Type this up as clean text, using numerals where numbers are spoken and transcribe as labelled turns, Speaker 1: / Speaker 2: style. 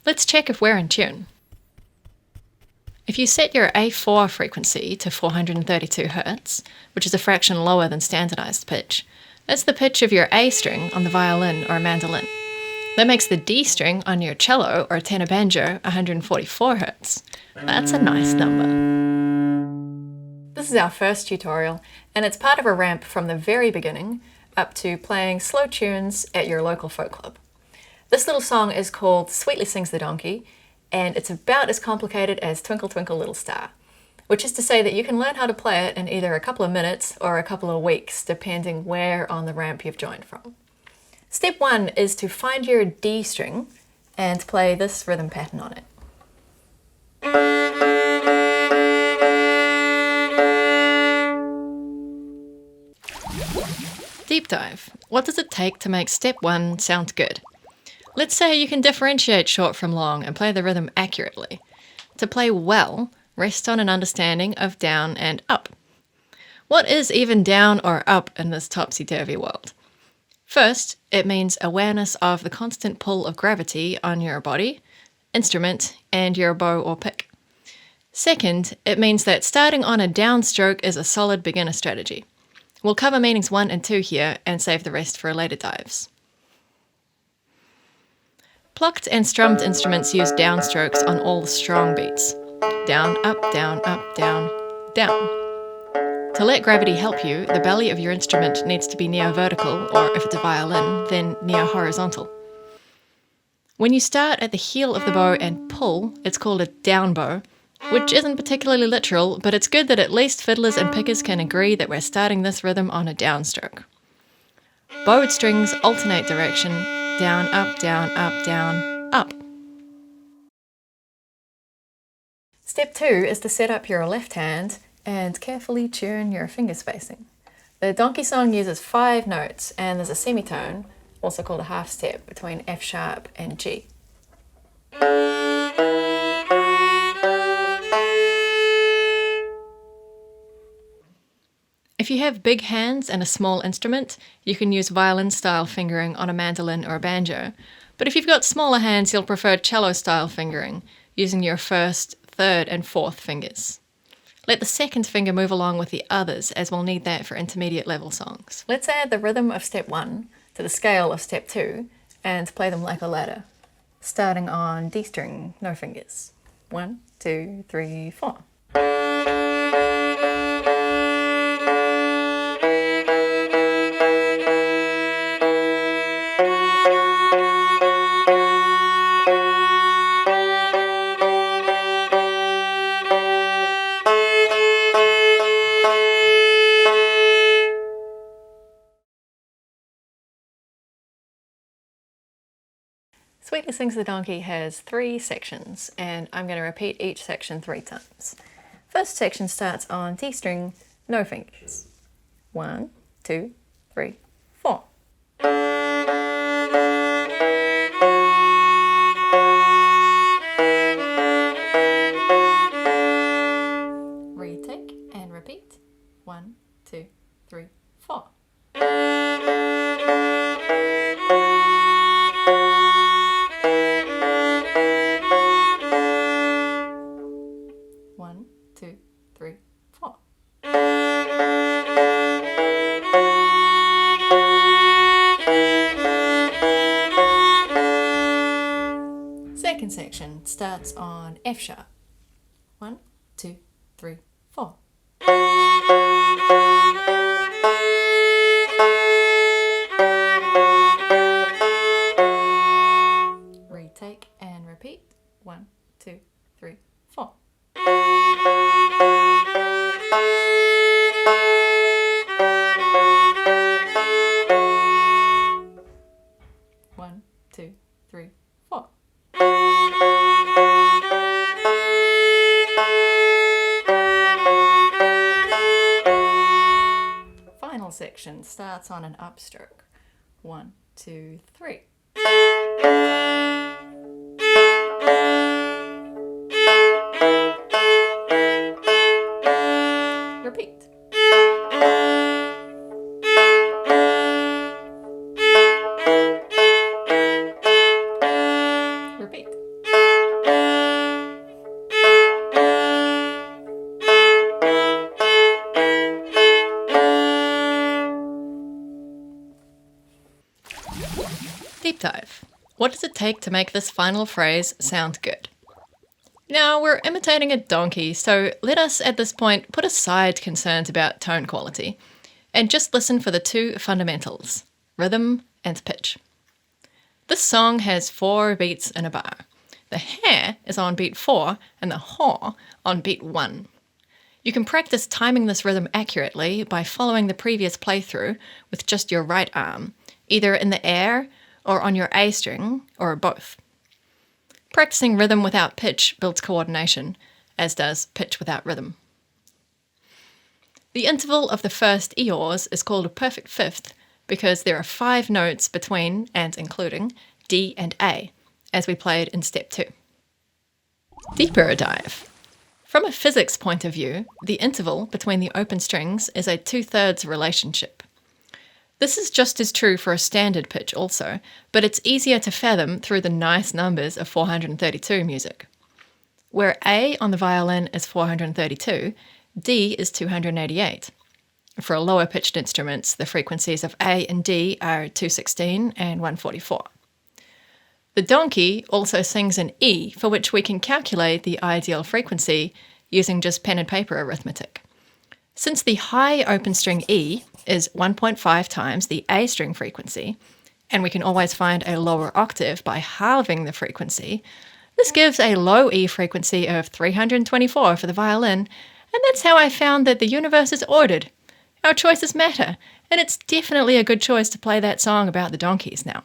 Speaker 1: Let's check if we're in tune. If you set your A4 frequency to 432 Hz, which is a fraction lower than standardized pitch, that's the pitch of your A string on the violin or mandolin. That makes the D string on your cello or tenor banjo 144 Hz. That's a nice number. This is our first tutorial, and it's part of a ramp from the very beginning up to playing slow tunes at your local folk club. This little song is called Sweetly Sings the Donkey, and it's about as complicated as Twinkle Twinkle Little Star, which is to say that you can learn how to play it in either a couple of minutes or a couple of weeks, depending where on the ramp you've joined from. Step 1 is to find your D string and play this rhythm pattern on it. Deep dive. What does it take to make step 1 sound good? Let's say you can differentiate short from long and play the rhythm accurately. To play well, rest on an understanding of down and up. What is even down or up in this topsy-turvy world? First, it means awareness of the constant pull of gravity on your body, instrument, and your bow or pick. Second, it means that starting on a downstroke is a solid beginner strategy. We'll cover meanings 1 and 2 here and save the rest for later dives. Plucked and strummed instruments use downstrokes on all the strong beats. Down, up, down, down. To let gravity help you, the belly of your instrument needs to be neo-vertical, or if it's a violin, then neo-horizontal. When you start at the heel of the bow and pull, it's called a down bow, which isn't particularly literal, but it's good that at least fiddlers and pickers can agree that we're starting this rhythm on a downstroke. Bowed strings alternate direction, down, up, up. Step 2 is to set up your left hand and carefully tune your finger spacing. The donkey song uses 5 notes, and there's a semitone, also called a half step, between F sharp and G. If you have big hands and a small instrument, you can use violin-style fingering on a mandolin or a banjo. But if you've got smaller hands, you'll prefer cello-style fingering, using your first, third, and fourth fingers. Let the second finger move along with the others, as we'll need that for intermediate level songs. Let's add the rhythm of step 1 to the scale of step 2 and play them like a ladder, starting on D string, no fingers. 1, 2, 3, 4. Sweetly Sings the Donkey has 3 sections, and I'm going to repeat each section 3 times. First section starts on D string, no fingers. 1, 2, 3, 4. Retake and repeat. 1, 2, 3, 4. Second section starts on F sharp. 1, 2, 3, 4. Retake and repeat. 1, 2, 3, 4. 1, 2, 3, 4. Final section starts on an upstroke. 1, 2, 3. Repeat. Repeat. Deep dive. What does it take to make this final phrase sound good? Now, we're imitating a donkey, so let us at this point put aside concerns about tone quality and just listen for the two fundamentals, rhythm and pitch. This song has 4 beats in a bar. The hair is on beat 4 and the haw on beat 1. You can practice timing this rhythm accurately by following the previous playthrough with just your right arm, either in the air or on your A string, or both. Practicing rhythm without pitch builds coordination, as does pitch without rhythm. The interval of the first eors is called a perfect fifth because there are 5 notes between and including D and A, as we played in step 2. Deeper dive. From a physics point of view, the interval between the open strings is a 2/3 relationship. This is just as true for a standard pitch also, but it's easier to fathom through the nice numbers of 432 music. Where A on the violin is 432, D is 288. For lower pitched instruments, the frequencies of A and D are 216 and 144. The donkey also sings in E, for which we can calculate the ideal frequency using just pen and paper arithmetic. Since the high open string E is 1.5 times the A string frequency, and we can always find a lower octave by halving the frequency, this gives a low E frequency of 324 for the violin, and that's how I found that the universe is ordered. Our choices matter, and it's definitely a good choice to play that song about the donkeys now.